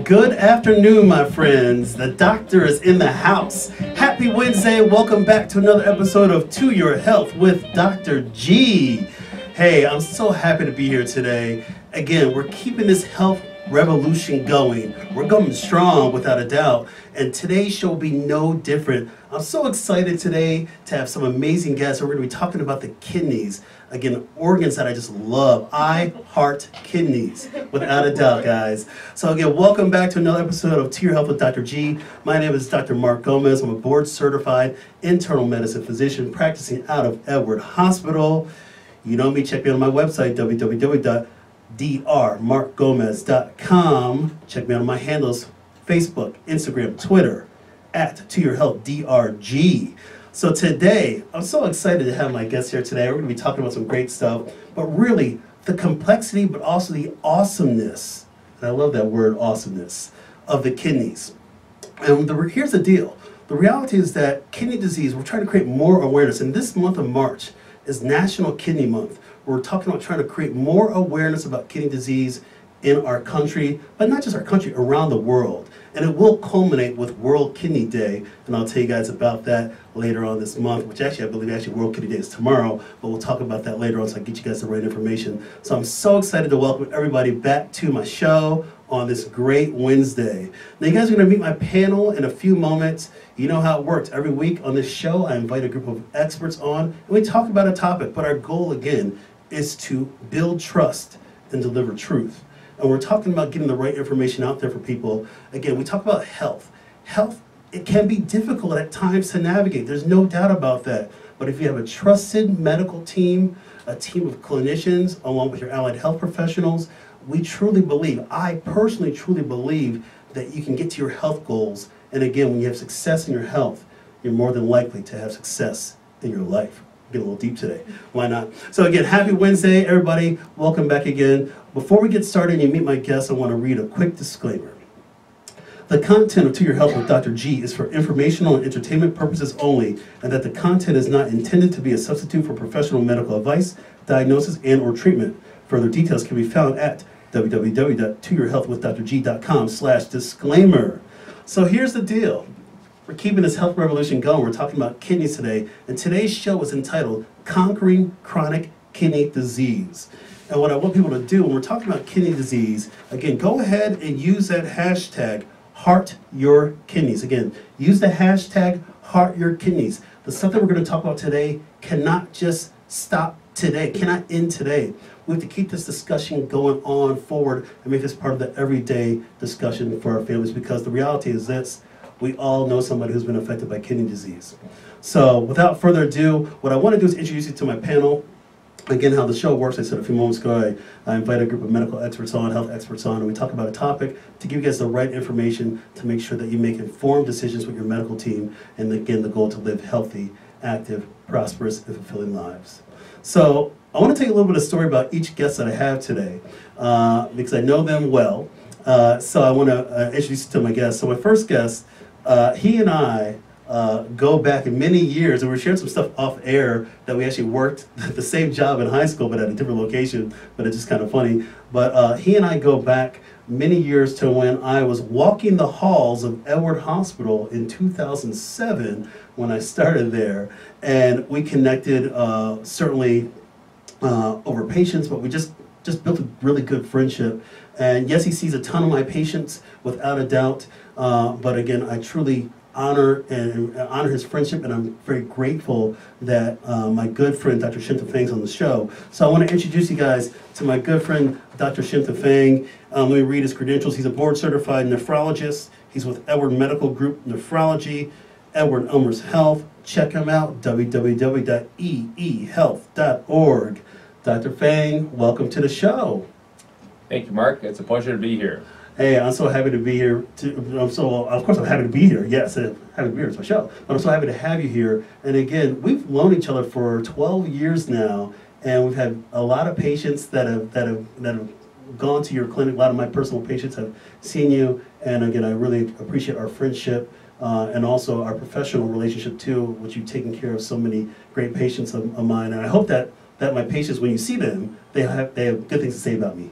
Good afternoon, my friends. The doctor is in the house. Happy Wednesday. Welcome back to another episode of To Your Health with Dr. G. Hey, I'm so happy to be here today. Again, we're keeping this health revolution going. We're going strong without a doubt. And today's show will be no different. I'm so excited today to have some amazing guests. We're going to be talking about the kidneys. Again, organs that I just love. I heart kidneys, without a doubt, guys. So again, welcome back to another episode of To Your Health with Dr. G. My name is Dr. Mark Gomez. I'm a board-certified internal medicine physician practicing out of Edward Hospital. You know me, check me out on my website, www.drmarkgomez.com. Check me out on my handles, Facebook, Instagram, Twitter, at To Your Health DRG. So today, I'm so excited to have my guests here today. We're going to be talking about some great stuff, but really the complexity, but also the awesomeness, and I love that word, awesomeness, of the kidneys. And here's the deal. The reality is that kidney disease, we're trying to create more awareness. And this month of March is National Kidney Month. We're talking about trying to create more awareness about kidney disease in our country, but not just our country, around the world. And it will culminate with World Kidney Day, and I'll tell you guys about that later on this month, which actually, I believe World Kidney Day is tomorrow, but we'll talk about that later on so I can get you guys the right information. So I'm so excited to welcome everybody back to my show on this great Wednesday. Now you guys are gonna meet my panel in a few moments. You know how it works. Every week on this show, I invite a group of experts on, and we talk about a topic, but our goal, again, is to build trust and deliver truth. And we're talking about getting the right information out there for people. Again, we talk about health. Health, it can be difficult at times to navigate. There's no doubt about that. But if you have a trusted medical team, a team of clinicians, along with your allied health professionals, we truly believe, I personally truly believe, that you can get to your health goals. And again, when you have success in your health, you're more than likely to have success in your life. Get a little deep today. Why not? So again, happy Wednesday, everybody. Welcome back again. Before we get started and you meet my guests, I want to read a quick disclaimer. The content of To Your Health with Dr. G is for informational and entertainment purposes only, and that the content is not intended to be a substitute for professional medical advice, diagnosis, and or treatment. Further details can be found at www.toyourhealthwithdrg.com/disclaimer. So here's the deal. We're keeping this health revolution going. We're talking about kidneys today, and today's show is entitled Conquering Chronic Kidney Disease. And what I want people to do when we're talking about kidney disease, again, go ahead and use that hashtag, HeartYourKidneys. Again, use the hashtag, HeartYourKidneys. The stuff that we're going to talk about today cannot just stop today, cannot end today. We have to keep this discussion going on forward and make this part of the everyday discussion for our families, because the reality is this: we all know somebody who's been affected by kidney disease. So without further ado, what I want to do is introduce you to my panel. Again, how the show works, I said a few moments ago, I invite a group of medical experts on, health experts on, and we talk about a topic to give you guys the right information to make sure that you make informed decisions with your medical team, and again, the goal to live healthy, active, prosperous, and fulfilling lives. So I want to tell you a little bit of story about each guest that I have today, because I know them well. So I want to introduce you to my guests. So my first guest, he and I go back in many years, and we're sharing some stuff off air that we actually worked the same job in high school, but at a different location, but it's just kind of funny. But he and I go back many years to when I was walking the halls of Edward Hospital in 2007 when I started there, and we connected certainly over patients, but we just built a really good friendship. And yes, he sees a ton of my patients, without a doubt, but again, I truly honor his friendship, and I'm very grateful that my good friend Dr. Hsien-Ta Fang is on the show. So I want to introduce you guys to my good friend Dr. Hsien-Ta Fang. Let me read his credentials. He's a board-certified nephrologist. He's with Edward Medical Group Nephrology, Edward-Elmhurst Health. Check him out, www.eehealth.org. Dr. Fang, welcome to the show. Thank you, Mark. It's a pleasure to be here. Hey, I'm so happy to be here. Of course, I'm happy to be here. Yes, happy to be here. It's my show. But I'm so happy to have you here. And again, we've known each other for 12 years now, and we've had a lot of patients that have gone to your clinic. A lot of my personal patients have seen you. And again, I really appreciate our friendship and also our professional relationship too, which you've taken care of so many great patients of mine. And I hope that my patients, when you see them, they have good things to say about me.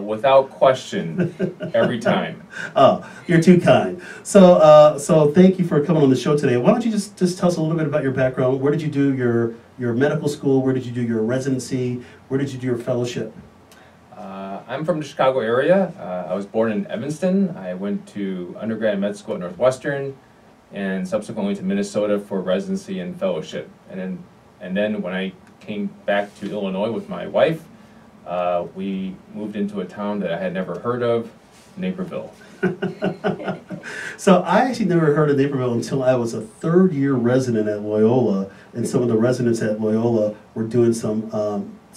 Without question, every time. Oh, you're too kind. So thank you for coming on the show today. Why don't you just tell us a little bit about your background? Where did you do your medical school? Where did you do your residency? Where did you do your fellowship? I'm from the Chicago area. I was born in Evanston. I went to undergrad med school at Northwestern, and subsequently to Minnesota for residency and fellowship. And then when I came back to Illinois with my wife, we moved into a town that I had never heard of, Naperville. So I actually never heard of Naperville until I was a third-year resident at Loyola, and some of the residents at Loyola were doing some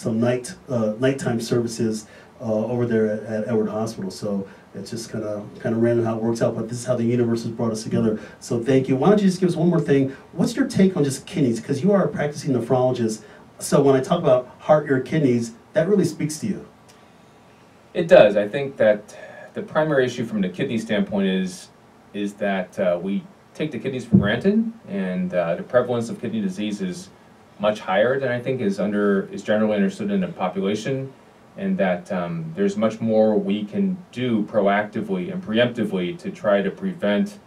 nighttime services over there at Edward Hospital. So it's just kind of random how it works out, but this is how the universe has brought us together. So thank you. Why don't you just give us one more thing? What's your take on just kidneys? Because you are a practicing nephrologist. So when I talk about heart, your kidneys, that really speaks to you. It does. I think that the primary issue from the kidney standpoint is that we take the kidneys for granted, and the prevalence of kidney disease is much higher than I think is generally understood in the population, and that there's much more we can do proactively and preemptively to try to prevent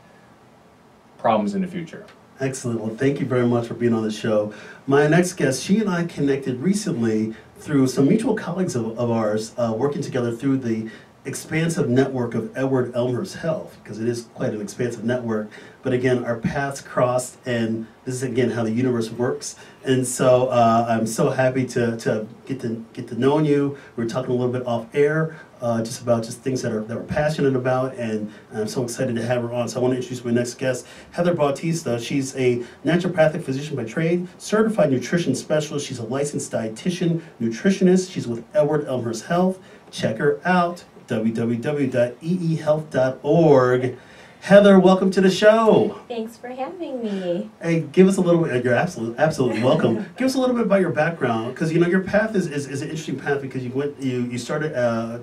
problems in the future. Excellent. Well, thank you very much for being on the show. My next guest, she and I connected recently through some mutual colleagues of ours working together through the expansive network of Edward-Elmhurst Health, because it is quite an expansive network. But again, our paths crossed, and this is again how the universe works. And so I'm so happy to get to know you. We were talking a little bit off air, just about things that we're passionate about, and I'm so excited to have her on. So I want to introduce my next guest, Heather Bautista. She's a naturopathic physician by trade, certified nutrition specialist. She's a licensed dietitian, nutritionist. She's with Edward-Elmhurst Health. Check her out, www.eehealth.org. Heather, welcome to the show. Thanks for having me. Hey, give us a little bit, you're absolutely welcome. Give us a little bit about your background, because your path is an interesting path, because you started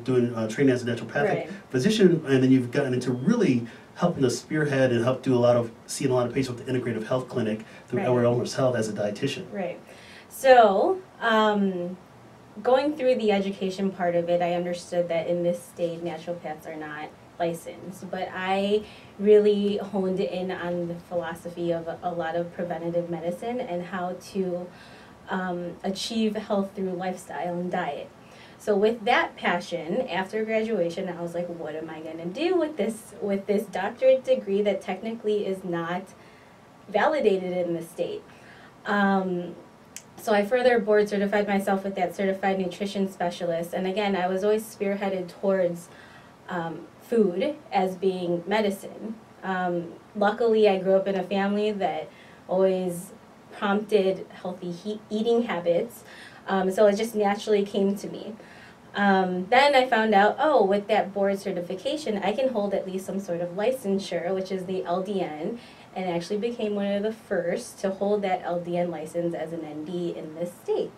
doing training as a naturopathic physician, and then you've gotten into really helping to spearhead and seeing a lot of patients with the Integrative Health Clinic through Edward-Elmhurst Health as a dietitian. Right. So, going through the education part of it, I understood that in this state, naturopaths are not licensed, but I really honed in on the philosophy of a lot of preventative medicine and how to achieve health through lifestyle and diet. So with that passion, after graduation, I was like, what am I going to do with this doctorate degree that technically is not validated in the state? So I further board certified myself with that certified nutrition specialist, and again, I was always spearheaded towards food as being medicine. Luckily, I grew up in a family that always prompted healthy eating habits, so it just naturally came to me. Then I found out, with that board certification, I can hold at least some sort of licensure, which is the LDN, and actually became one of the first to hold that LDN license as an ND in this state.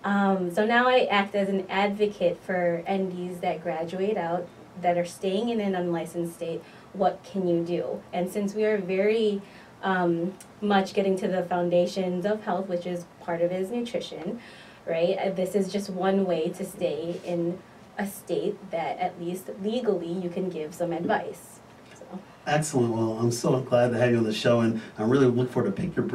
So now I act as an advocate for NDs that graduate out, that are staying in an unlicensed state. What can you do? And since we are very much getting to the foundations of health, which is part of it is nutrition, right? This is just one way to stay in a state that at least legally you can give some advice. So. Excellent. Well, I'm so glad to have you on the show, and I really look forward to picking your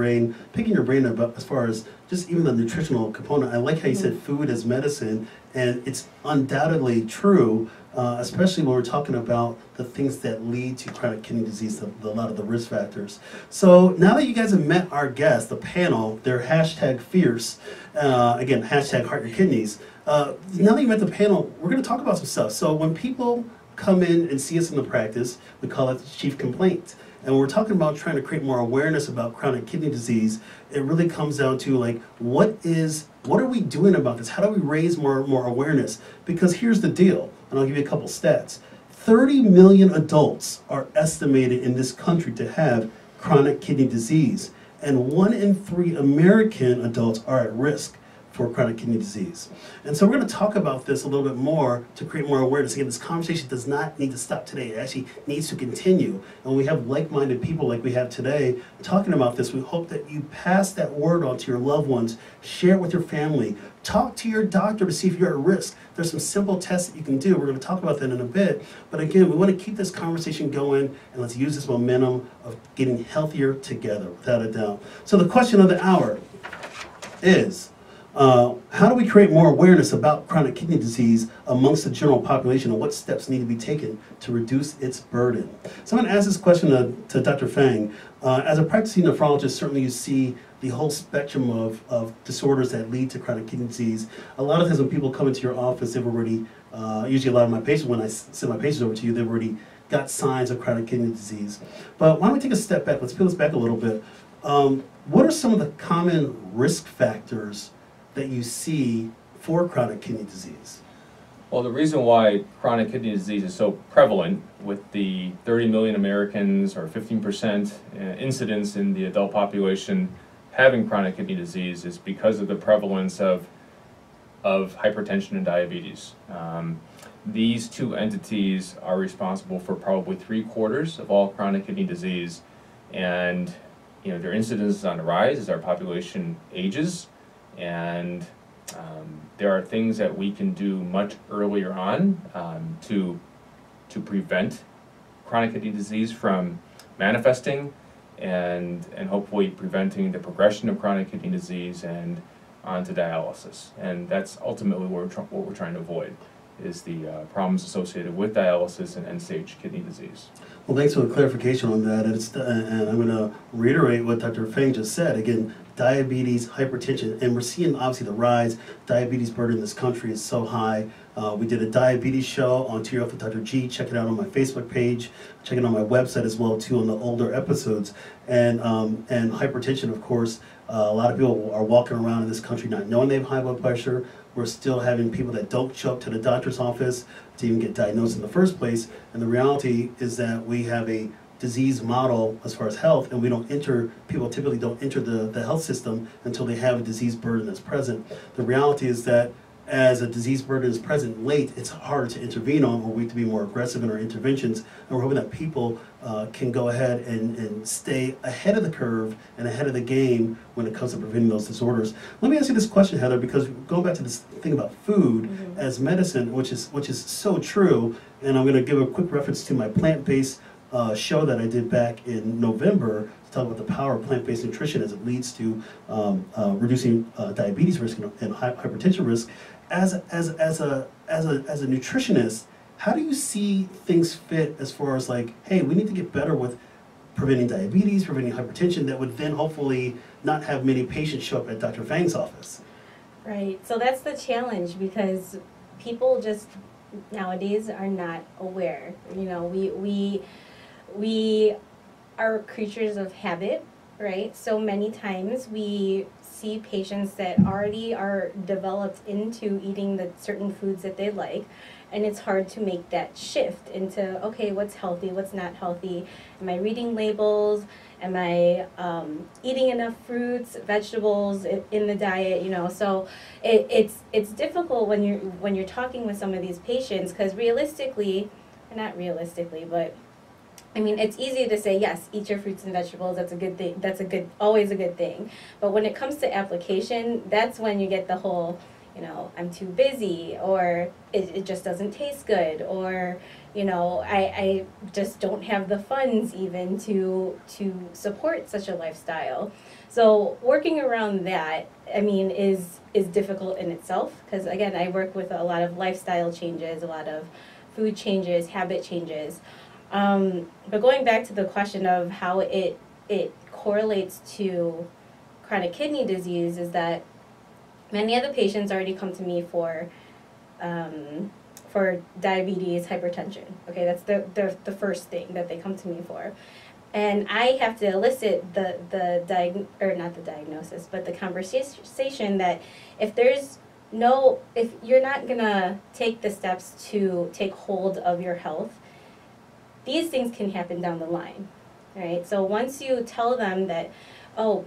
brain about as far as just even the nutritional component. I like how you said food as medicine, and it's undoubtedly true, especially when we're talking about the things that lead to chronic kidney disease, a lot of the risk factors. So now that you guys have met our guests, the panel, they're #fierce, again, #heartyourkidneys. Now that you met the panel, we're going to talk about some stuff. So when people come in and see us in the practice, we call it the chief complaint. And when we're talking about trying to create more awareness about chronic kidney disease, it really comes down to like, what are we doing about this? How do we raise more awareness? Because here's the deal, and I'll give you a couple stats. 30 million adults are estimated in this country to have chronic kidney disease, and 1 in 3 American adults are at risk for chronic kidney disease. And so we're going to talk about this a little bit more to create more awareness. Again, this conversation does not need to stop today. It actually needs to continue. And when we have like-minded people like we have today talking about this, we hope that you pass that word on to your loved ones, share it with your family, talk to your doctor to see if you're at risk. There's some simple tests that you can do. We're going to talk about that in a bit. But again, we want to keep this conversation going, and let's use this momentum of getting healthier together, without a doubt. So the question of the hour is, how do we create more awareness about chronic kidney disease amongst the general population, and what steps need to be taken to reduce its burden? So I'm going to ask this question to Dr. Fang. As a practicing nephrologist, certainly you see the whole spectrum of disorders that lead to chronic kidney disease. A lot of times when people come into your office, they've already, usually a lot of my patients, when I send my patients over to you, they've already got signs of chronic kidney disease. But why don't we take a step back? Let's peel this back a little bit. What are some of the common risk factors that you see for chronic kidney disease? Well, the reason why chronic kidney disease is so prevalent, with the 30 million Americans, or 15% incidence in the adult population having chronic kidney disease, is because of the prevalence of hypertension and diabetes. These two entities are responsible for probably 3/4 of all chronic kidney disease, and their incidence is on the rise as our population ages, and there are things that we can do much earlier on to prevent chronic kidney disease from manifesting, and hopefully preventing the progression of chronic kidney disease and onto dialysis. And that's ultimately what we're trying to avoid, is the problems associated with dialysis and end-stage kidney disease. Well, thanks for the clarification on that. And I'm going to reiterate what Dr. Fang just said. Again, diabetes, hypertension, and we're seeing obviously the rise. Diabetes burden in this country is so high. We did a diabetes show on Tier with Dr.G. Check it out on my Facebook page. Check it on my website as well too, on the older episodes. And hypertension, of course, a lot of people are walking around in this country not knowing they have high blood pressure. We're still having people that don't show up to the doctor's office to even get diagnosed in the first place. And the reality is that we have a disease model as far as health, and people typically don't enter the health system until they have a disease burden that's present. The reality is that as a disease burden is present late, it's harder to intervene on, or we have to be more aggressive in our interventions. And we're hoping that people can go ahead and stay ahead of the curve and ahead of the game when it comes to preventing those disorders. Let me ask you this question, Heather, because going back to this thing about food as medicine, which is so true, and I'm going to give a quick reference to my plant-based show that I did back in November to talk about the power of plant-based nutrition as it leads to reducing diabetes risk and hypertension risk. As a nutritionist, how do you see things fit as far as like, hey, we need to get better with preventing diabetes, preventing hypertension, that would then hopefully not have many patients show up at Dr. Fang's office? Right. So that's the challenge, because people just nowadays are not aware. We are creatures of habit, right? So many times we see patients that already are developed into eating the certain foods that they like, and it's hard to make that shift into, okay, what's healthy, what's not healthy? Am I reading labels? Am I eating enough fruits, vegetables in the diet? So it's difficult when you're talking with some of these patients, because not realistically, but I mean, it's easy to say, yes, eat your fruits and vegetables, that's a good thing, always a good thing. But when it comes to application, that's when you get the whole, I'm too busy, or it just doesn't taste good, or, I just don't have the funds even to support such a lifestyle. So working around that, I mean, is difficult in itself, because again, I work with a lot of lifestyle changes, a lot of food changes, habit changes. But going back to the question of how it correlates to chronic kidney disease, is that many of the patients already come to me for diabetes, hypertension. Okay, that's the first thing that they come to me for. And I have to elicit not the diagnosis, but the conversation that if you're not gonna take the steps to take hold of your health, these things can happen down the line, right? So once you tell them that, oh,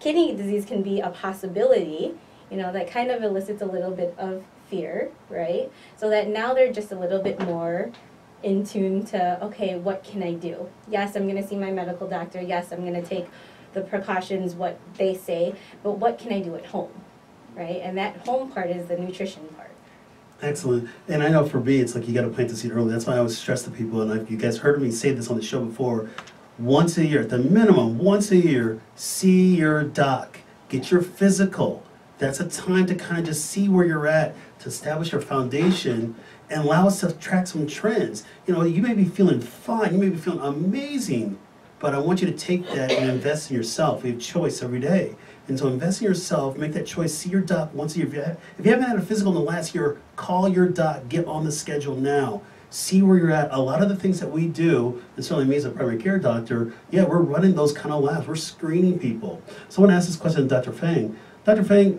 kidney disease can be a possibility, you know, that kind of elicits a little bit of fear, right? So that now they're just a little bit more in tune to, okay, what can I do? Yes, I'm going to see my medical doctor. Yes, I'm going to take the precautions, what they say, but what can I do at home, right? And that home part is the nutrition part. Excellent. And I know for me, it's like you got to plant the seed early. That's why I always stress to people, and you guys heard me say this on the show before, once a year, at the minimum, once a year, see your doc. Get your physical. That's a time to kind of just see where you're at, to establish your foundation, and allow us to track some trends. You know, you may be feeling fine, you may be feeling amazing, but I want you to take that and invest in yourself. We have choice every day. And so invest in yourself, make that choice, see your doc once a year. If you haven't had a physical in the last year, call your doc, get on the schedule now. See where you're at. A lot of the things that we do, and certainly me as a primary care doctor, yeah, we're running those kind of labs. We're screening people. Someone asked this question to Dr. Fang. Dr. Fang,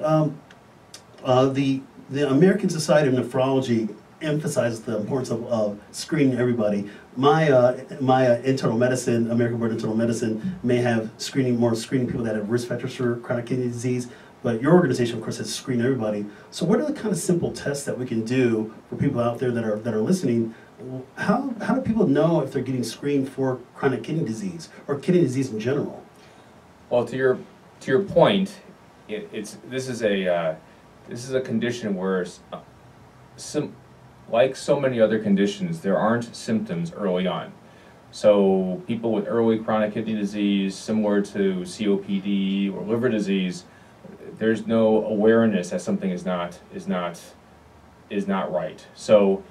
the American Society of Nephrology emphasizes the importance of screening everybody. My internal medicine, American Board of Internal Medicine, may have more screening people that have risk factors for chronic kidney disease, but your organization, of course, has screened everybody. So what are the kind of simple tests that we can do for people out there that are listening? How do people know if they're getting screened for chronic kidney disease or kidney disease in general? Well, to your point, this is a condition where like so many other conditions, there aren't symptoms early on. So people with early chronic kidney disease, similar to COPD or liver disease, there's no awareness that something is not right. So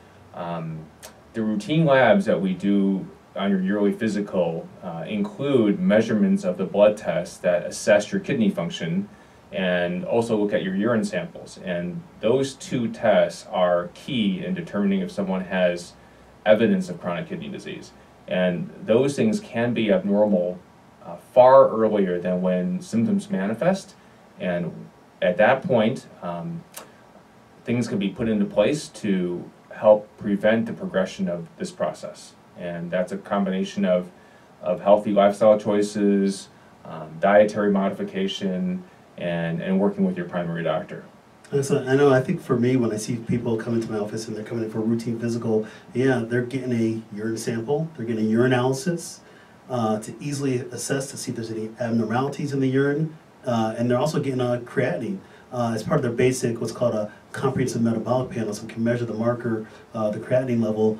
the routine labs that we do on your yearly physical include measurements of the blood tests that assess your kidney function, and also look at your urine samples. And those two tests are key in determining if someone has evidence of chronic kidney disease. And those things can be abnormal far earlier than when symptoms manifest. And at that point, things can be put into place to help prevent the progression of this process. And that's a combination of healthy lifestyle choices, dietary modification, and working with your primary doctor. Excellent. I know, I think for me, when I see people come into my office and they're coming in for a routine physical, yeah, they're getting a urine sample, they're getting a urinalysis to easily assess to see if there's any abnormalities in the urine, and they're also getting a creatinine as part of their basic, what's called a comprehensive metabolic panel, so we can measure the marker, the creatinine level,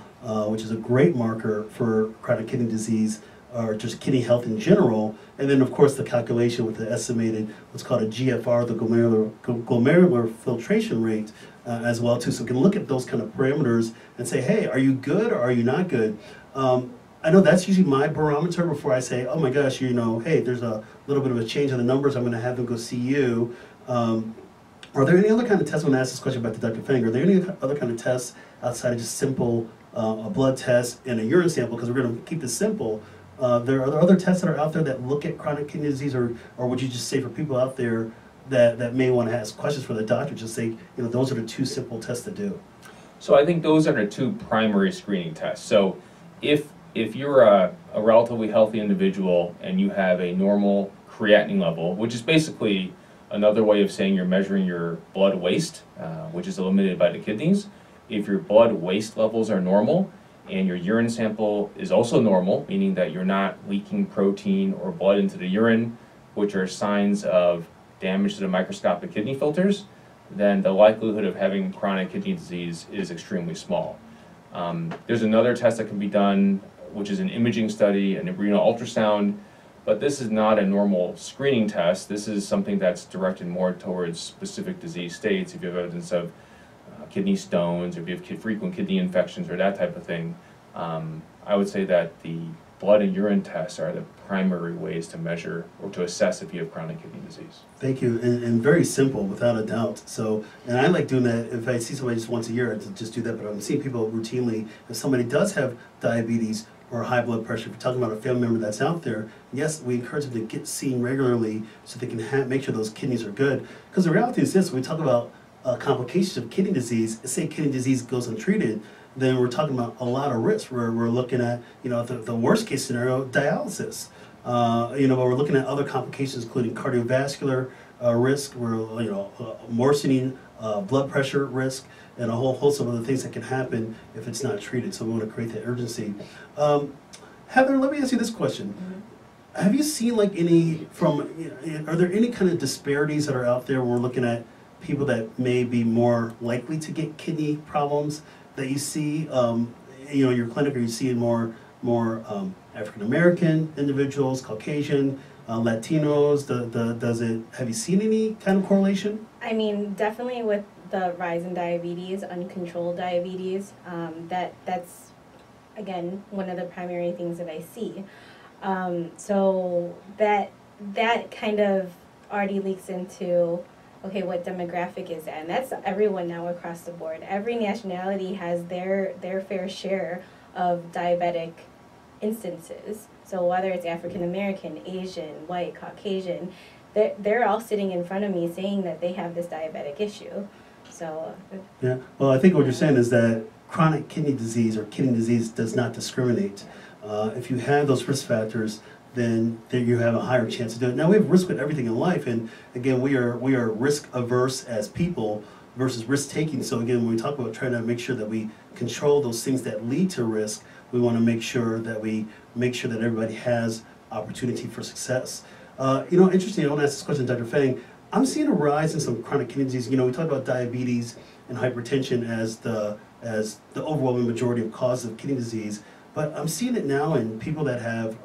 which is a great marker for chronic kidney disease, or just kidney health in general, and then of course the calculation with the estimated what's called a GFR, the glomerular filtration rate, as well too. So we can look at those kind of parameters and say, hey, are you good or are you not good? I know that's usually my barometer before I say, oh my gosh, you know, hey, there's a little bit of a change in the numbers, I'm going to have them go see you. Are there any other kind of tests? When I ask this question back to Dr. Fang, are there any other kind of tests outside of just simple a blood test and a urine sample? Because we're going to keep this simple. Are there other tests that are out there that look at chronic kidney disease, or would you just say for people out there that may want to ask questions for the doctor, just say, you know, those are the two simple tests to do? So I think those are the two primary screening tests. So if you're a relatively healthy individual and you have a normal creatinine level, which is basically another way of saying you're measuring your blood waste, which is eliminated by the kidneys. If your blood waste levels are normal, and your urine sample is also normal, meaning that you're not leaking protein or blood into the urine, which are signs of damage to the microscopic kidney filters, then the likelihood of having chronic kidney disease is extremely small. There's another test that can be done, which is an imaging study, an renal ultrasound, but this is not a normal screening test. This is something that's directed more towards specific disease states. If you have evidence of kidney stones, or if you have frequent kidney infections or that type of thing, I would say that the blood and urine tests are the primary ways to measure or to assess if you have chronic kidney disease. Thank you, and very simple, without a doubt. So, and I like doing that. If I see somebody just once a year, I just do that, but I'm seeing people routinely. If somebody does have diabetes or high blood pressure, if you're talking about a family member that's out there, yes, we encourage them to get seen regularly so they can make sure those kidneys are good. Because the reality is this, when we talk about complications of kidney disease, say kidney disease goes untreated, then we're talking about a lot of risk. We're looking at, you know, the worst case scenario, dialysis. But we're looking at other complications, including cardiovascular risk, worsening blood pressure risk, and a whole host of other things that can happen if it's not treated. So we want to create that urgency. Heather, let me ask you this question. Have you seen like are there any kind of disparities that are out there when we're looking at people that may be more likely to get kidney problems that you see, in your clinic? Are you seeing more African American individuals, Caucasian, Latinos? Have you seen any kind of correlation? I mean, definitely with the rise in diabetes, uncontrolled diabetes, that's again one of the primary things that I see. So that kind of already leaks into, okay, what demographic is that? And that's everyone now across the board. Every nationality has their fair share of diabetic instances. So whether it's African American, Asian, white, Caucasian, they're all sitting in front of me saying that they have this diabetic issue. So yeah, well, I think what you're saying is that chronic kidney disease or kidney disease does not discriminate. If you have those risk factors, then you have a higher chance to do it. Now, we have risk with everything in life, and again, we are risk averse as people versus risk taking. So again, when we talk about trying to make sure that we control those things that lead to risk, we want to make sure that everybody has opportunity for success. Interesting. I want to ask this question, Dr. Fang. I'm seeing a rise in some chronic kidney disease. We talk about diabetes and hypertension as the overwhelming majority of causes of kidney disease. But I'm seeing it now in people that have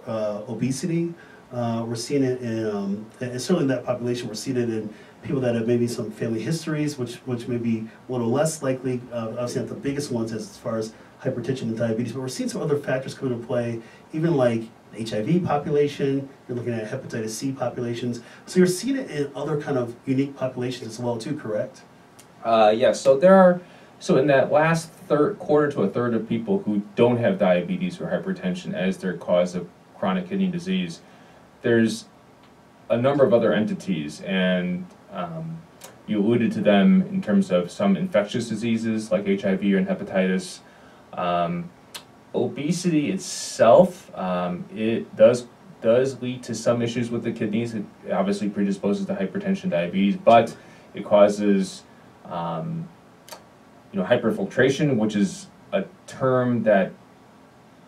obesity. We're seeing it in, and certainly in that population, we're seeing it in people that have maybe some family histories, which may be a little less likely. Obviously not the biggest ones as far as hypertension and diabetes, but we're seeing some other factors come into play, even like HIV population. You're looking at hepatitis C populations. So you're seeing it in other kind of unique populations as well too, correct? Yes, so in that last quarter to a third of people who don't have diabetes or hypertension as their cause of chronic kidney disease, there's a number of other entities, and you alluded to them in terms of some infectious diseases like HIV and hepatitis. Obesity itself, it does lead to some issues with the kidneys. It obviously predisposes to hypertension, diabetes, but it causes hyperfiltration, which is a term that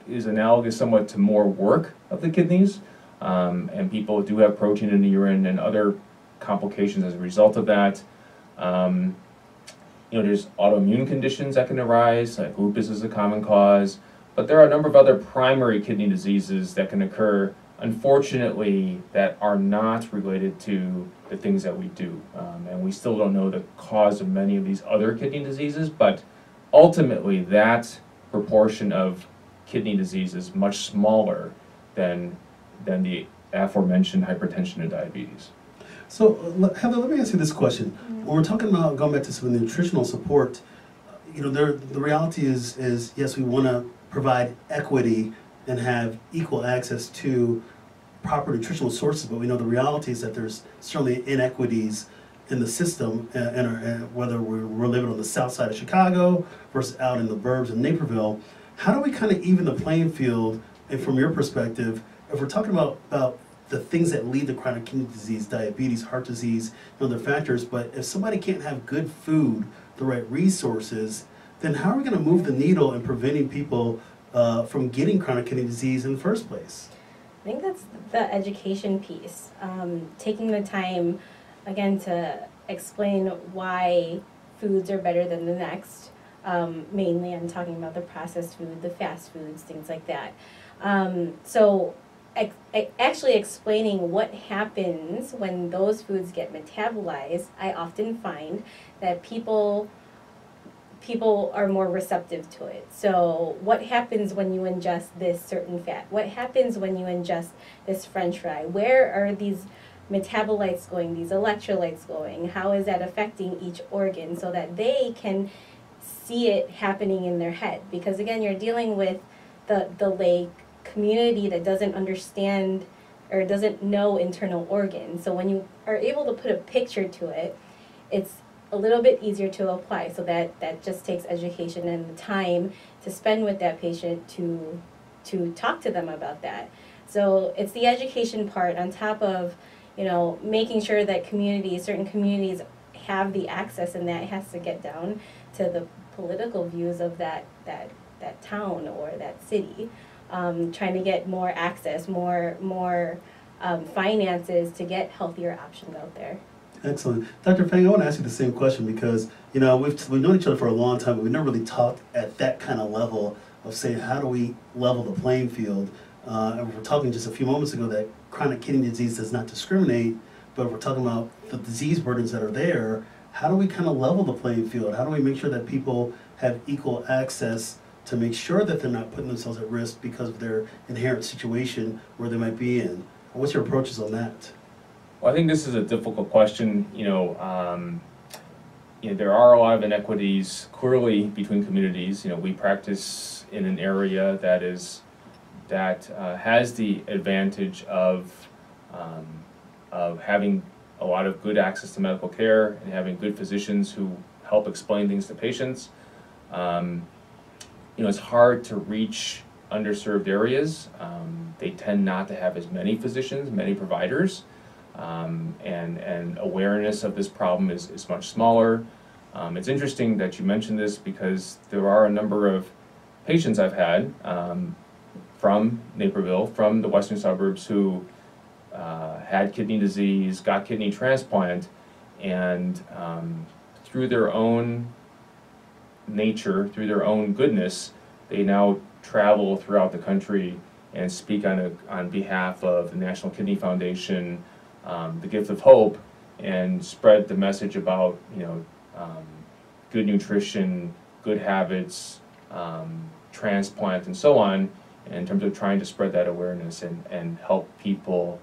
is analogous somewhat to more work of the kidneys, and people do have protein in the urine and other complications as a result of that. There's autoimmune conditions that can arise, like lupus is a common cause, but there are a number of other primary kidney diseases that can occur, unfortunately, that are not related to the things that we do. And we still don't know the cause of many of these other kidney diseases, but ultimately that proportion of kidney disease is much smaller than the aforementioned hypertension and diabetes. So Heather, let me ask you this question. When we're talking about going back to some of the nutritional support, the reality is yes, we want to provide equity and have equal access to proper nutritional sources, but we know the reality is that there's certainly inequities in the system, and whether we're living on the south side of Chicago versus out in the burbs in Naperville. How do we kind of even the playing field, and from your perspective, if we're talking about the things that lead to chronic kidney disease, diabetes, heart disease, other factors, but if somebody can't have good food, the right resources, then how are we going to move the needle in preventing people from getting chronic kidney disease in the first place? I think that's the education piece. Taking the time, again, to explain why foods are better than the next. Mainly I'm talking about the processed food, the fast foods, things like that. Actually explaining what happens when those foods get metabolized, I often find that people are more receptive to it. So what happens when you ingest this certain fat? What happens when you ingest this French fry? Where are these metabolites going, these electrolytes going? How is that affecting each organ so that they can see it happening in their head? Because again, you're dealing with the lay community that doesn't understand or doesn't know internal organs. So when you are able to put a picture to it, it's a little bit easier to apply. So that just takes education and the time to spend with that patient to talk to them about that. So it's the education part on top of, you know, making sure that certain communities have the access, and that has to get down to the political views of that town or that city, trying to get more access, more finances to get healthier options out there. Excellent. Dr. Fang, I want to ask you the same question because, you know, we've known each other for a long time, but we've never really talked at that kind of level of saying, how do we level the playing field? And we were talking just a few moments ago that chronic kidney disease does not discriminate, but we're talking about the disease burdens that are there. How do we kind of level the playing field? How do we make sure that people have equal access to make sure that they're not putting themselves at risk because of their inherent situation where they might be in? What's your approaches on that? Well, I think this is a difficult question. You know, there are a lot of inequities clearly between communities. You know, we practice in an area that has the advantage of having a lot of good access to medical care and having good physicians who help explain things to patients. You know, it's hard to reach underserved areas. They tend not to have as many physicians, many providers. And awareness of this problem is much smaller. It's interesting that you mentioned this because there are a number of patients I've had from Naperville, from the western suburbs, who had kidney disease, got kidney transplant, and through their own nature, through their own goodness, they now travel throughout the country and speak on behalf of the National Kidney Foundation, the Gift of Hope, and spread the message about, you know, good nutrition, good habits, transplant, and so on, in terms of trying to spread that awareness and help people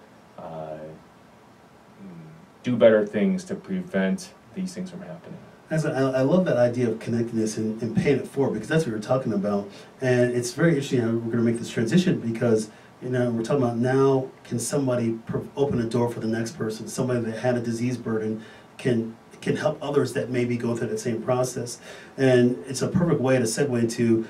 do better things to prevent these things from happening. I love that idea of connectedness and paying it forward, because that's what you're talking about. And it's very interesting how we're going to make this transition because, you know, we're talking about now, can somebody open a door for the next person? Somebody that had a disease burden can help others that may be going through that same process. And it's a perfect way to segue into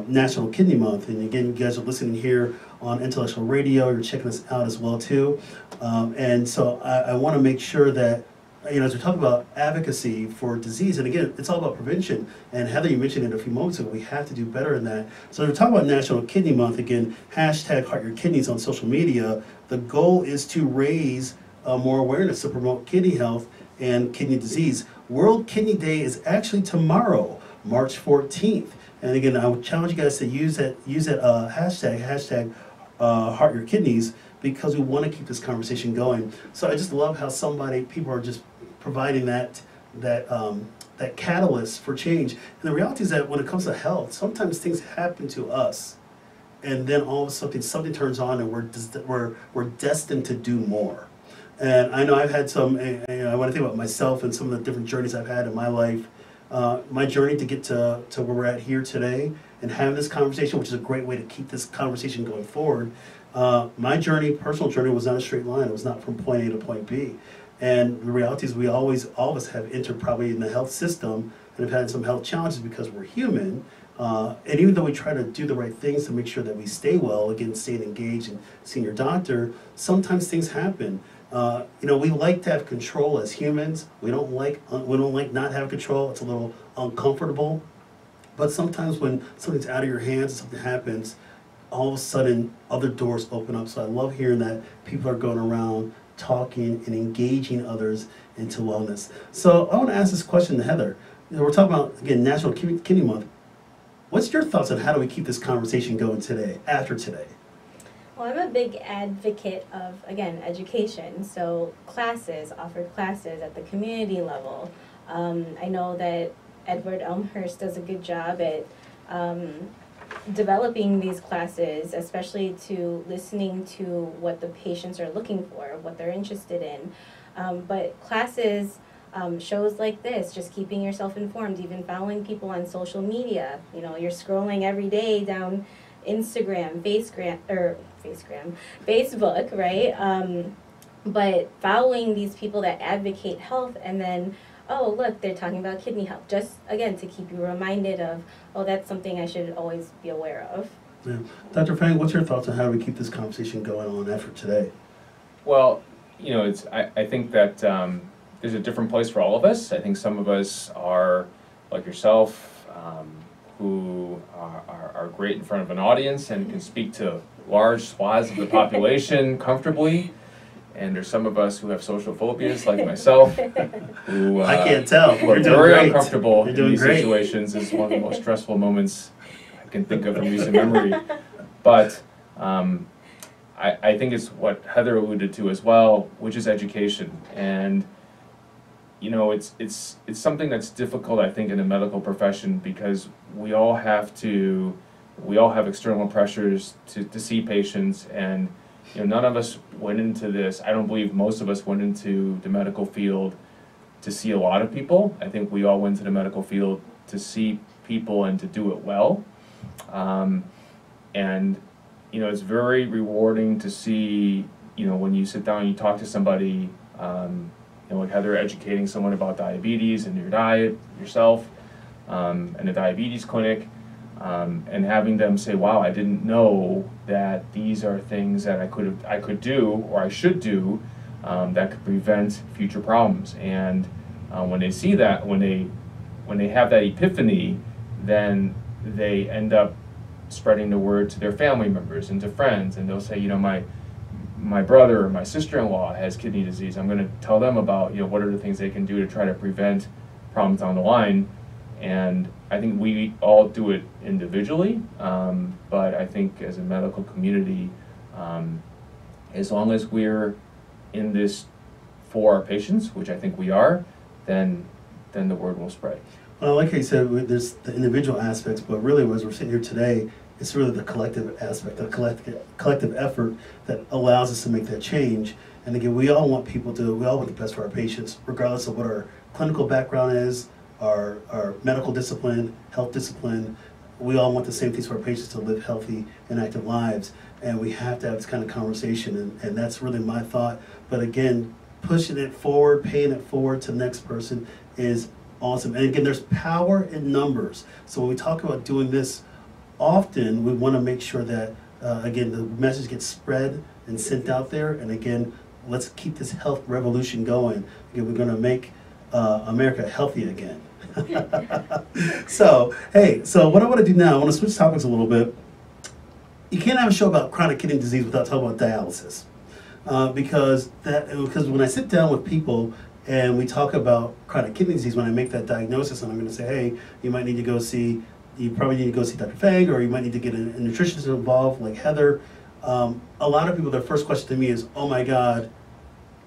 National Kidney Month. And again, you guys are listening here on Intellectual Radio. You're checking us out as well too. And so I want to make sure that, you know, as we talk about advocacy for disease, and again, it's all about prevention. And Heather, you mentioned it a few moments ago, we have to do better in that. So we're talking about National Kidney Month, again, hashtag Heart Your Kidneys on social media. The goal is to raise more awareness to promote kidney health and kidney disease. World Kidney Day is actually tomorrow, March 14th. And again, I would challenge you guys to use that hashtag Heart Your Kidneys, because we want to keep this conversation going. So I just love how people are just providing that catalyst for change. And the reality is that when it comes to health, sometimes things happen to us, and then all of a sudden something turns on, and we're destined to do more. And I know I've had some. I want to think about myself and some of the different journeys I've had in my life. My journey to get to where we're at here today and having this conversation, which is a great way to keep this conversation going forward. My personal journey, was not a straight line. It was not from point A to point B. And the reality is all of us have entered probably in the health system and have had some health challenges because we're human. And even though we try to do the right things to make sure that we stay well, again, staying engaged and seeing your doctor, sometimes things happen. You know, we like to have control as humans. We don't like not having control. It's a little uncomfortable. But sometimes when something's out of your hands and something happens, all of a sudden other doors open up. So I love hearing that people are going around talking and engaging others into wellness. So I want to ask this question to Heather. You know, we're talking about, again, National Kidney Month. What's your thoughts on how do we keep this conversation going today, after today? Well, I'm a big advocate of, again, education. So offered classes at the community level. I know that Edward-Elmhurst does a good job at developing these classes, especially to listening to what the patients are looking for, what they're interested in. But classes, shows like this, just keeping yourself informed, even following people on social media. You know, you're scrolling every day down Instagram, Facebook, right? But following these people that advocate health, and then, oh, look, they're talking about kidney health. Just, again, to keep you reminded of, oh, that's something I should always be aware of. Yeah. Dr. Fang, what's your thoughts on how do we keep this conversation going on effort today? Well, I think that there's a different place for all of us. I think some of us are like yourself, who are great in front of an audience and can speak to large swaths of the population comfortably. And there's some of us who have social phobias, like myself, who I can't tell. who are very uncomfortable in these great. situations. It's one of the most stressful moments I can think of in recent memory. But I think it's what Heather alluded to as well, which is education. And it's something that's difficult, I think, in the medical profession, because we all have external pressures to see patients, and none of us went into this. I don't believe most of us went into the medical field to see a lot of people. I think we all went to the medical field to see people and to do it well. And it's very rewarding to see, when you sit down and you talk to somebody, like Heather educating someone about diabetes and your diet yourself, and the diabetes clinic, and having them say, wow, I didn't know that these are things that I could do or I should do that could prevent future problems. And when they see that, when they have that epiphany, then they end up spreading the word to their family members and to friends, and they'll say, my brother or my sister-in-law has kidney disease. I'm going to tell them about what are the things they can do to try to prevent problems down the line. And I think we all do it individually, but I think as a medical community, as long as we're in this for our patients, which I think we are, then the word will spread. Well, like I said, there's the individual aspects, but really, as we're sitting here today, it's really the collective aspect, the collective effort that allows us to make that change. And again, we all want the best for our patients, regardless of what our clinical background is, our medical discipline, health discipline. We all want the same things for our patients, to live healthy and active lives. And we have to have this kind of conversation, and that's really my thought. But again, pushing it forward, paying it forward to the next person is awesome. And again, there's power in numbers. So when we talk about doing this often, we want to make sure that, again, the message gets spread and sent out there. And again, let's keep this health revolution going. Again, we're going to make America healthy again. So what I want to do now, I want to switch topics a little bit. You can't have a show about chronic kidney disease without talking about dialysis. Because when I sit down with people and we talk about chronic kidney disease, when I make that diagnosis, and I'm going to say, hey, you probably need to go see Dr. Fang, or you might need to get a nutritionist involved like Heather. A lot of people, their first question to me is, oh my God,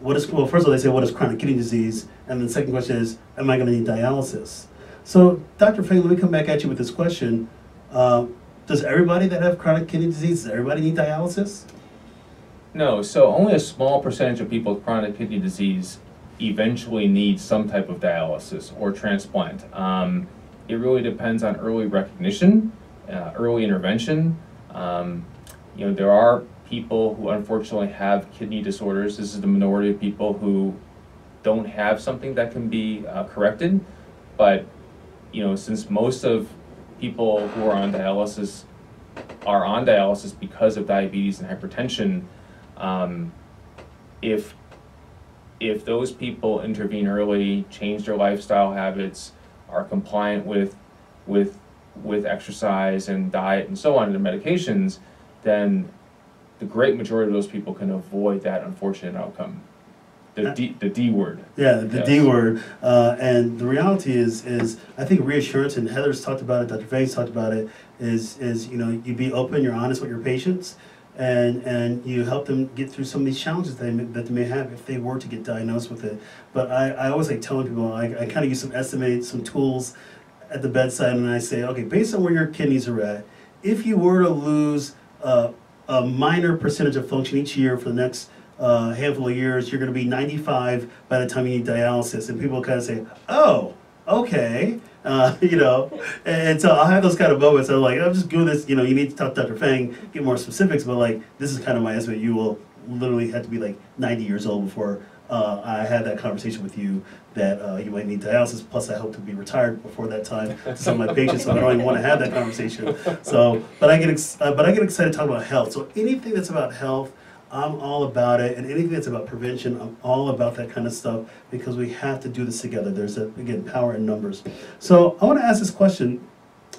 first of all, they say, what is chronic kidney disease? And then the second question is, am I going to need dialysis? So, Dr. Fang, let me come back at you with this question. Does everybody that have chronic kidney disease, does everybody need dialysis? No, so only a small percentage of people with chronic kidney disease eventually need some type of dialysis or transplant. It really depends on early recognition, early intervention. There are people who unfortunately have kidney disorders. This is the minority of people who don't have something that can be corrected. But since most of people who are on dialysis because of diabetes and hypertension, if those people intervene early, change their lifestyle habits, are compliant with exercise and diet and so on, and the medications, then the great majority of those people can avoid that unfortunate outcome. The D word. Yeah, the yes. D word. And the reality is I think reassurance, and Heather's talked about it, Dr. Fang's talked about it, is you be open, you're honest with your patients, and you help them get through some of these challenges that they may have if they were to get diagnosed with it. But I always like telling people, I kind of use some estimates, some tools at the bedside, and I say, okay, based on where your kidneys are at, if you were to lose a minor percentage of function each year for the next handful of years, you're going to be 95 by the time you need dialysis. And people kind of say, oh, okay. And so I'll have those kind of moments. I'm like, I'm just doing this, you need to talk to Dr. Fang, get more specifics, but like, this is kind of my estimate. You will literally have to be like 90 years old before I had that conversation with you that you might need dialysis. Plus, I hope to be retired before that time to some of my patients, so I don't even want to have that conversation. So, but I get excited to talk about health. So anything that's about health, I'm all about it, and anything that's about prevention, I'm all about that kind of stuff, because we have to do this together. There's, again, power in numbers. So I want to ask this question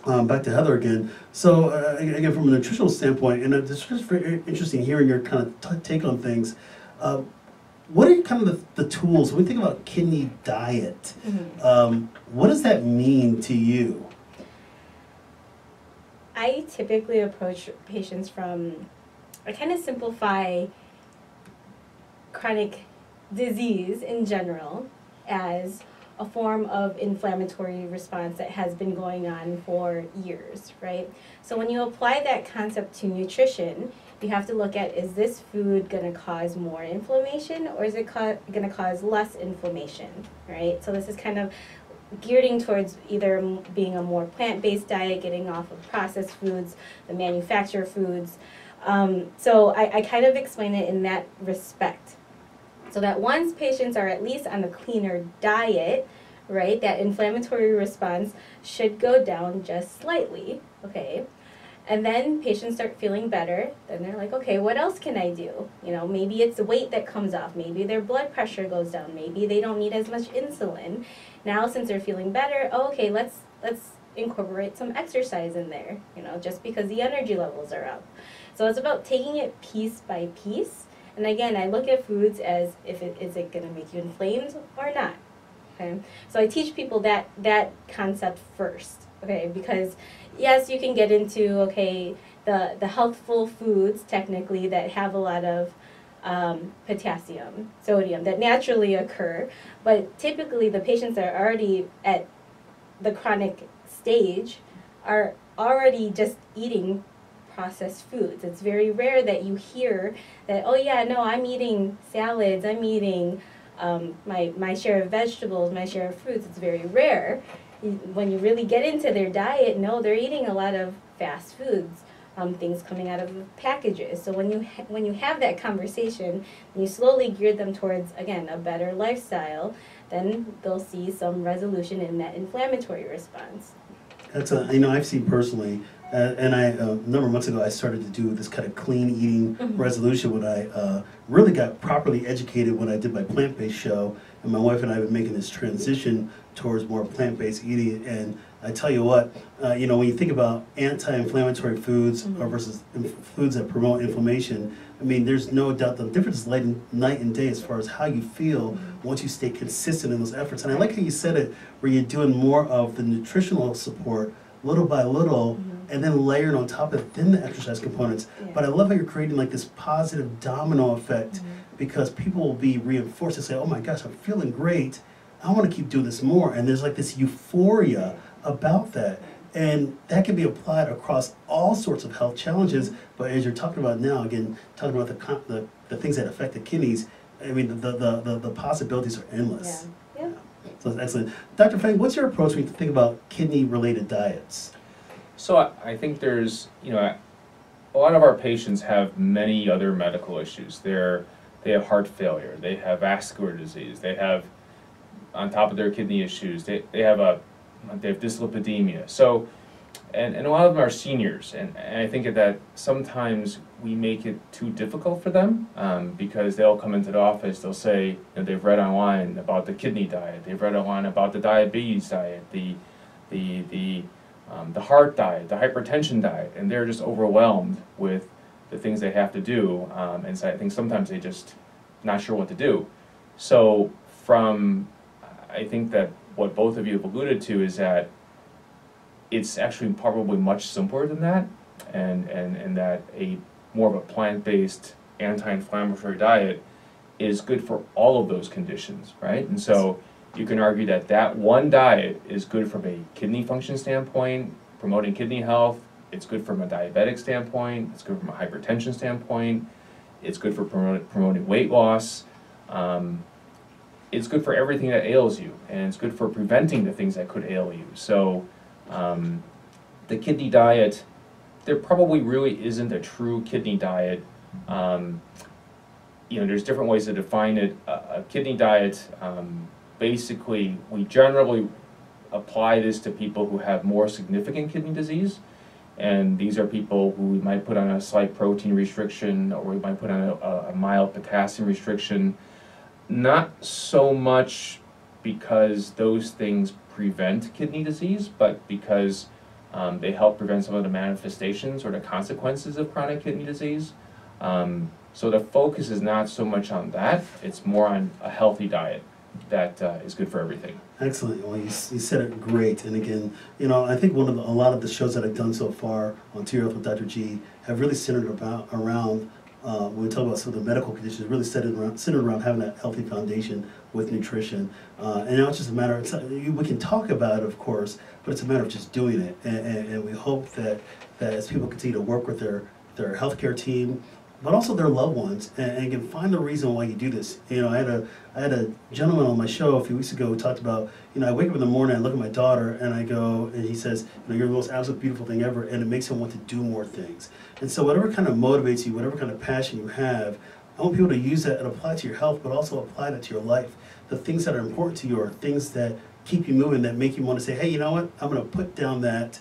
back to Heather again. So again, from a nutritional standpoint, and it's just very interesting hearing your kind of take on things. What are kind of the tools, when we think about kidney diet, what does that mean to you? I typically approach patients from, I kind of simplify chronic disease in general as a form of inflammatory response that has been going on for years, right? So when you apply that concept to nutrition, you have to look at, is this food going to cause more inflammation, or is it going to cause less inflammation, right? So this is kind of gearing towards either being a more plant-based diet, getting off of processed foods, the manufactured foods. So I kind of explain it in that respect. So that once patients are at least on a cleaner diet, right, that inflammatory response should go down just slightly, okay? And then patients start feeling better. Then they're like, okay, what else can I do? You know, maybe it's the weight that comes off. Maybe their blood pressure goes down. Maybe they don't need as much insulin. Now, since they're feeling better, oh, okay, let's incorporate some exercise in there, you know, just because the energy levels are up. So it's about taking it piece by piece. And again, I look at foods as is it going to make you inflamed or not? Okay. So I teach people that concept first, okay, because yes, you can get into, okay, the healthful foods technically that have a lot of potassium, sodium that naturally occur, but typically the patients that are already at the chronic stage are already just eating processed foods. It's very rare that you hear that, oh yeah, no, I'm eating salads, I'm eating my share of vegetables, my share of fruits. It's very rare. When you really get into their diet, no, they're eating a lot of fast foods, things coming out of packages. So when you have that conversation and you slowly gear them towards, again, a better lifestyle, then they'll see some resolution in that inflammatory response. That's I've seen personally, and a number of months ago I started to do this kind of clean eating resolution when I really got properly educated when I did my plant-based show, and my wife and I have been making this transition towards more plant-based eating. And I tell you what, when you think about anti-inflammatory foods versus foods that promote inflammation, I mean, there's no doubt the difference is night and day as far as how you feel once you stay consistent in those efforts. And I like how you said it, where you're doing more of the nutritional support little by little, and then layering on top of it, then the exercise components. Yeah. But I love how you're creating like this positive domino effect, because people will be reinforced to say, oh my gosh, I'm feeling great, I want to keep doing this more. And there's like this euphoria about that. And that can be applied across all sorts of health challenges. But as you're talking about now, again, talking about the things that affect the kidneys, I mean, the possibilities are endless. Yeah. So that's excellent. Dr. Fang, what's your approach when you think about kidney-related diets? So I think there's, a lot of our patients have many other medical issues. They have heart failure, they have vascular disease, they have, on top of their kidney issues, they have dyslipidemia. So, and a lot of them are seniors, and I think that sometimes we make it too difficult for them, because they'll come into the office, they'll say, they've read online about the kidney diet, they've read online about the diabetes diet, the heart diet, the hypertension diet, and they're just overwhelmed with the things they have to do, and so I think sometimes they just not sure what to do. So I think that what both of you have alluded to is that it's actually probably much simpler than that, and that a more of a plant-based anti-inflammatory diet is good for all of those conditions, right? And so you can argue that one diet is good from a kidney function standpoint, promoting kidney health. It's good from a diabetic standpoint. It's good from a hypertension standpoint. It's good for promoting weight loss. It's good for everything that ails you, and it's good for preventing the things that could ail you. So the kidney diet, there probably really isn't a true kidney diet there's different ways to define it. A kidney diet, basically, we generally apply this to people who have more significant kidney disease. And these are people who we might put on a slight protein restriction, or we might put on a mild potassium restriction. Not so much because those things prevent kidney disease, but because they help prevent some of the manifestations or the consequences of chronic kidney disease. So the focus is not so much on that, it's more on a healthy diet that is good for everything. Excellent. Well, you said it great. And again, I think a lot of the shows that I've done so far on To Your Health with Dr. G have really centered around when we talk about some of the medical conditions, really centered around having that healthy foundation with nutrition. And now it's just a matter of, we can talk about it, of course, but it's a matter of just doing it. And we hope that as people continue to work with their healthcare team, but also their loved ones, and can find the reason why you do this. I had a gentleman on my show a few weeks ago who talked about, I wake up in the morning, I look at my daughter, and I go, and he says, you're the most absolute beautiful thing ever, and it makes him want to do more things. And so whatever kind of motivates you, whatever kind of passion you have, I want people to use that and apply it to your health, but also apply that to your life. The things that are important to you are things that keep you moving, that make you want to say, hey, you know what, I'm going to put down that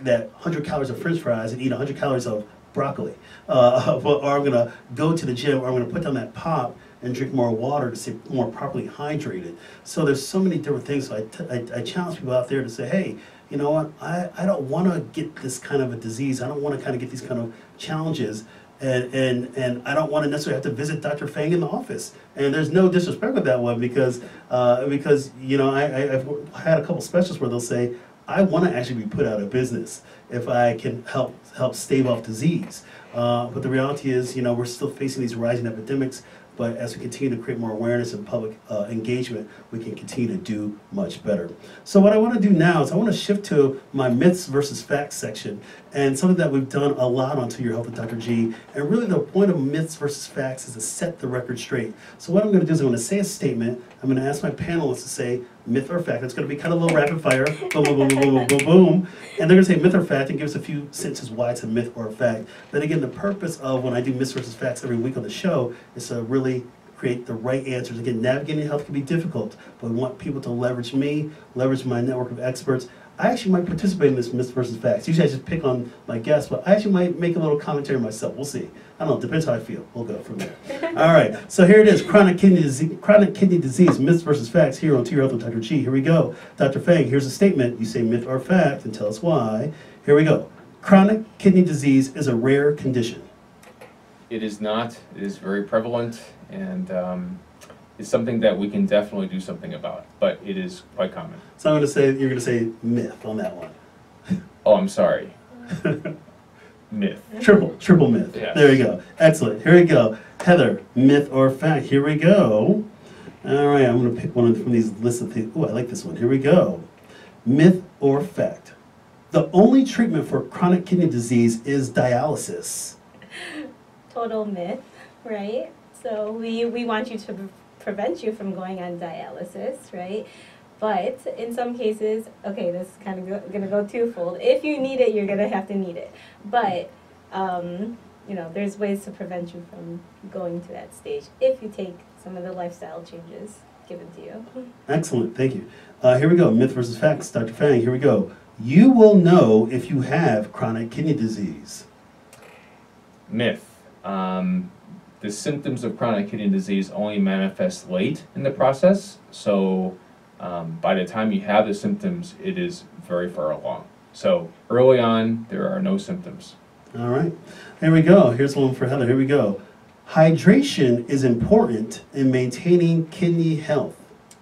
100 calories of French fries and eat 100 calories of broccoli, or I'm going to go to the gym, or I'm going to put down that pop and drink more water to stay more properly hydrated. So there's so many different things. So I challenge people out there to say, hey, you know what, I don't want to get this kind of a disease. I don't want to kind of get these kind of challenges. And I don't want to necessarily have to visit Dr. Fang in the office. And there's no disrespect with that one because I've had a couple specialists where they'll say, I want to actually be put out of business if I can help stave off disease. But the reality is, we're still facing these rising epidemics. But as we continue to create more awareness and public engagement, we can continue to do much better. So what I want to do now is I want to shift to my myths versus facts section, and something that we've done a lot on To Your Health with Dr. G. And really the point of myths versus facts is to set the record straight. So what I'm going to do is I'm going to say a statement. I'm going to ask my panelists to say myth or fact. It's going to be kind of a little rapid fire, boom, boom, boom, boom, boom, boom, boom. And they're going to say myth or fact and give us a few sentences why it's a myth or a fact. Then again, the purpose of when I do myths versus facts every week on the show is to really create the right answers. Again, navigating health can be difficult, but we want people to leverage me, leverage my network of experts. I actually might participate in this myths versus facts. Usually I just pick on my guests, but I actually might make a little commentary myself. We'll see. I don't know, depends how I feel. We'll go from there. All right, so here it is, chronic kidney disease, myths versus facts here on To Your Health with Dr. G. Here we go. Dr. Fang, here's a statement. You say myth or fact and tell us why. Here we go. Chronic kidney disease is a rare condition. It is not. It is very prevalent, and it's something that we can definitely do something about, but it is quite common. So you're going to say myth on that one. Oh, I'm sorry. Myth. Triple myth. Yes. There you go. Excellent. Here we go. Heather, myth or fact? Here we go. All right, I'm going to pick one from these lists of things. Oh, I like this one. Here we go. Myth or fact? The only treatment for chronic kidney disease is dialysis. Total myth, right? So we want you to prevent you from going on dialysis, right? But in some cases, okay, this is kind of going to go twofold. If you need it, you're going to have to need it. But, there's ways to prevent you from going to that stage if you take some of the lifestyle changes given to you. Excellent, thank you. Here we go, myth versus facts. Dr. Fang, here we go. You will know if you have chronic kidney disease. Myth. The symptoms of chronic kidney disease only manifest late in the process, so by the time you have the symptoms, it is very far along. So early on, there are no symptoms. All right, here we go. Here's one for Heather. Here we go. Hydration is important in maintaining kidney health.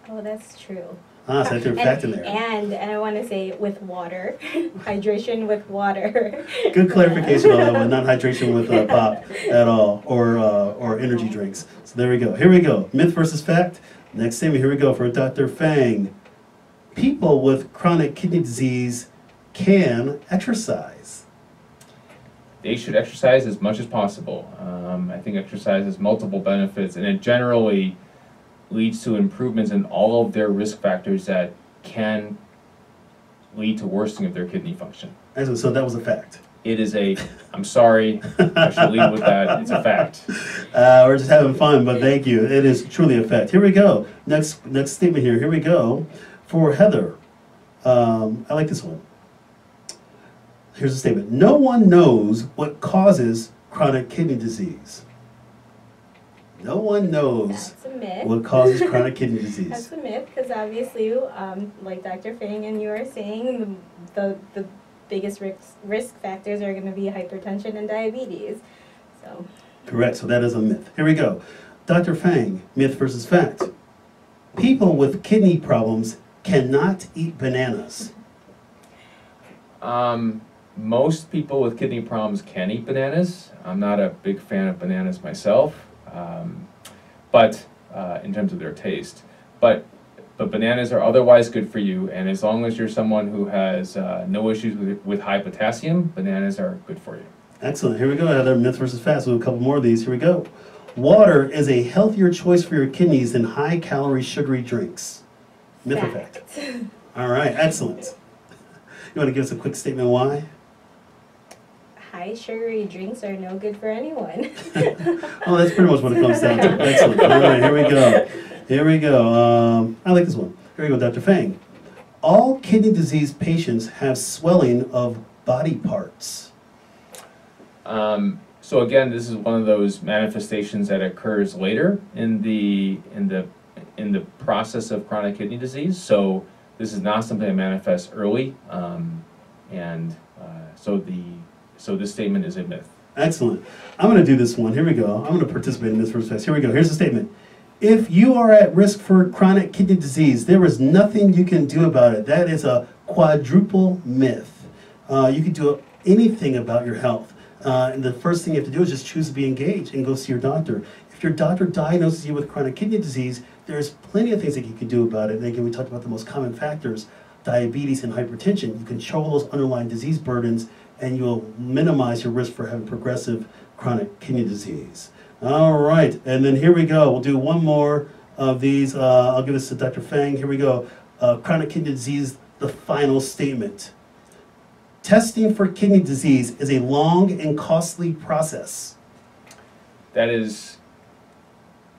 Oh, that's true. Ah, so I threw a fact in there. And I want to say with water, hydration with water. Good clarification on that one, not hydration with pop at all, or energy drinks. So there we go. Here we go. Myth versus fact. Next statement, here we go for Dr. Fang. People with chronic kidney disease can exercise. They should exercise as much as possible. I think exercise has multiple benefits, and it generally leads to improvements in all of their risk factors that can lead to worsening of their kidney function. Excellent. So that was a fact. It is I'm sorry, I should leave with that. It's a fact. We're just having fun, but thank you. It is truly a fact. Here we go. Next statement here. Here we go. For Heather, I like this one. Here's a statement. No one knows what causes chronic kidney disease. No one knows That's a myth. what causes chronic kidney disease. That's a myth, because obviously, like Dr. Fang and you are saying, the biggest risk factors are going to be hypertension and diabetes. So. Correct, so that is a myth. Here we go. Dr. Fang, myth versus fact. People with kidney problems cannot eat bananas. Most people with kidney problems can eat bananas. I'm not a big fan of bananas myself, but in terms of their taste. But bananas are otherwise good for you, and as long as you're someone who has no issues with high potassium, bananas are good for you. Excellent. Here we go, Heather. Myth versus fact. So a couple more of these. Here we go. Water is a healthier choice for your kidneys than high-calorie, sugary drinks. Myth or fact? All right. Excellent. You want to give us a quick statement why? High sugary drinks are no good for anyone. Oh, that's pretty much what it comes down to. Excellent. All right. Here we go. Here we go. I like this one. Here we go, Dr. Fang. All kidney disease patients have swelling of body parts. So again, this is one of those manifestations that occurs later in the process of chronic kidney disease. So this is not something that manifests early, so this statement is a myth. Excellent. I'm going to do this one. Here we go. I'm going to participate in this first test. Here we go. Here's the statement. If you are at risk for chronic kidney disease, there is nothing you can do about it. That is a quadruple myth. You can do anything about your health. And the first thing you have to do is just choose to be engaged and go see your doctor. If your doctor diagnoses you with chronic kidney disease, there's plenty of things that you can do about it. And again, we talked about the most common factors, diabetes and hypertension. You control those underlying disease burdens, and you'll minimize your risk for having progressive chronic kidney disease. All right, and then here we go. We'll do one more of these. I'll give this to Dr. Fang. Here we go. Chronic kidney disease, the final statement. Testing for kidney disease is a long and costly process. That is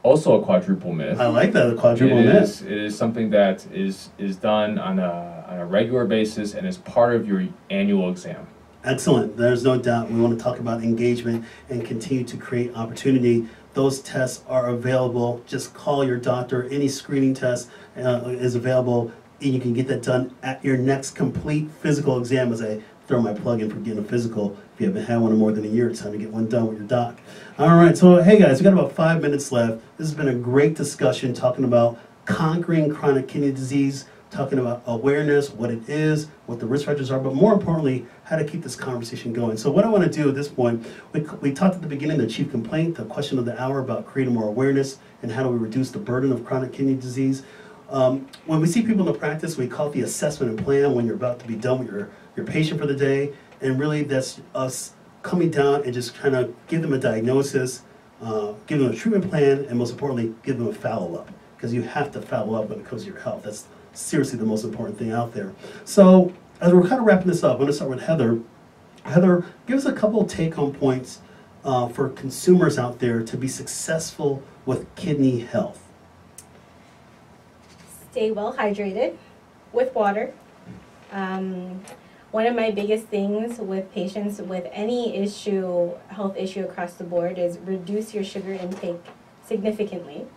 also a quadruple myth. I like that, a quadruple myth. It is something that is done on a regular basis and is part of your annual exam. Excellent. There's no doubt. We want to talk about engagement and continue to create opportunity. Those tests are available. Just call your doctor. Any screening test is available, and you can get that done at your next complete physical exam. As I throw my plug in for getting a physical. If you haven't had one in more than a year, it's time to get one done with your doc. All right, so hey guys, we got about 5 minutes left. This has been a great discussion talking about conquering chronic kidney disease, talking about awareness, what it is, what the risk factors are, but more importantly, how to keep this conversation going. So what I want to do at this point, we talked at the beginning, the chief complaint, the question of the hour about creating more awareness and how do we reduce the burden of chronic kidney disease. When we see people in the practice, we call it the assessment and plan when you're about to be done with your patient for the day, and really that's us coming down and just kind of give them a diagnosis, give them a treatment plan, and most importantly, give them a follow-up, because you have to follow up when it comes to your health. That's seriously the most important thing out there. So as we're kind of wrapping this up, I'm going to start with Heather. Heather, give us a couple of take-home points for consumers out there to be successful with kidney health. Stay well hydrated with water. One of my biggest things with patients with any health issue across the board is reduce your sugar intake significantly.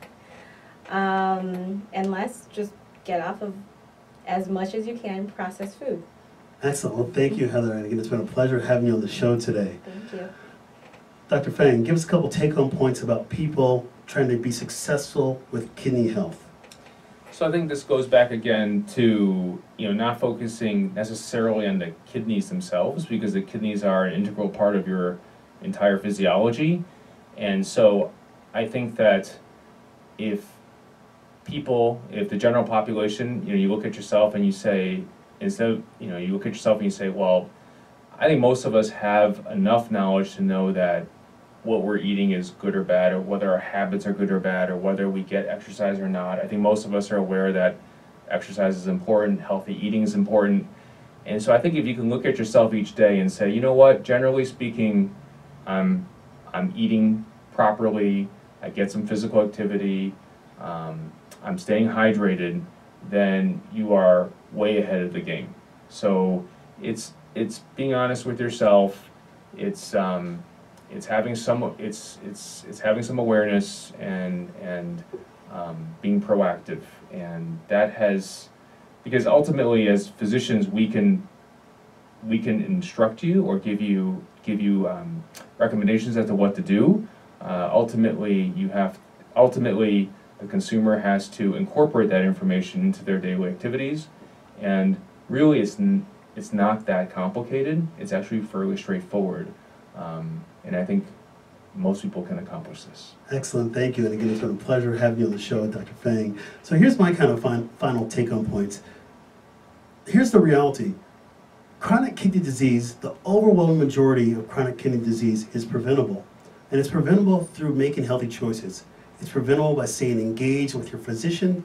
Unless just get off of as much as you can processed food. Excellent. Well, thank you, Heather. And again, it's been a pleasure having you on the show today. Thank you. Dr. Fang, give us a couple take-home points about people trying to be successful with kidney health. So I think this goes back again to not focusing necessarily on the kidneys themselves, because the kidneys are an integral part of your entire physiology. And so I think that if the general population, you look at yourself and you say, you look at yourself and you say, well, I think most of us have enough knowledge to know that what we're eating is good or bad, or whether our habits are good or bad, or whether we get exercise or not. I think most of us are aware that exercise is important, healthy eating is important, And so I think if you can look at yourself each day and say, you know what, generally speaking, I'm eating properly, I get some physical activity, I'm staying hydrated, then you are way ahead of the game. So it's being honest with yourself. It's having some awareness and being proactive, and that has, because ultimately as physicians we can instruct you or give you recommendations as to what to do. Ultimately the consumer has to incorporate that information into their daily activities, and really it's not that complicated. It's actually fairly straightforward, and I think most people can accomplish this. Excellent, thank you. And again, it's been a pleasure having you on the show, Dr. Fang. So here's my kind of final take-home points. Here's the reality. Chronic kidney disease, the overwhelming majority of chronic kidney disease is preventable. And it's preventable through making healthy choices. It's preventable by staying engaged with your physician,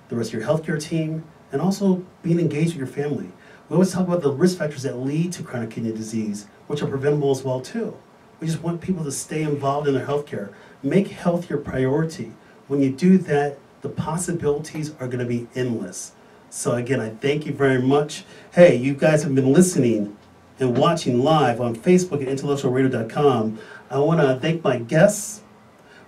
the rest of your healthcare team, and also being engaged with your family. We always talk about the risk factors that lead to chronic kidney disease, which are preventable as well too. We just want people to stay involved in their healthcare. Make health your priority. When you do that, the possibilities are going to be endless. So again, I thank you very much. Hey, you guys have been listening and watching live on Facebook at intellectualradio.com. I want to thank my guests.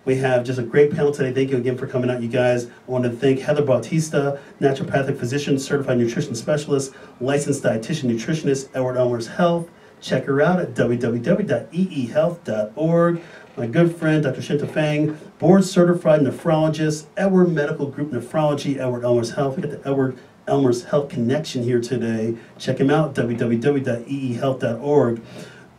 We have just a great panel today. Thank you again for coming out, you guys. I want to thank Heather Bautista, Naturopathic Physician, Certified Nutrition Specialist, Licensed Dietitian Nutritionist, Edward-Elmhurst Health. Check her out at www.eehealth.org. My good friend, Dr. Hsien-Ta Fang, Board Certified Nephrologist, Edward Medical Group Nephrology, Edward-Elmhurst Health. We got the Edward-Elmhurst Health Connection here today. Check him out, www.eehealth.org.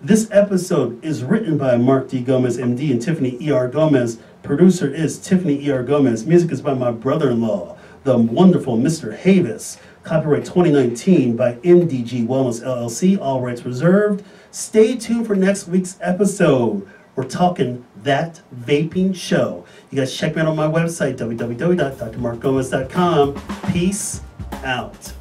This episode is written by Mark D. Gomez, MD, and Tiffany E.R. Gomez. Producer is Tiffany E.R. Gomez. Music is by my brother-in-law, the wonderful Mr. Havis. Copyright 2019 by MDG Wellness LLC. All rights reserved. Stay tuned for next week's episode. We're talking That Vaping Show. You guys check me out on my website, www.drmarkgomez.com. Peace out.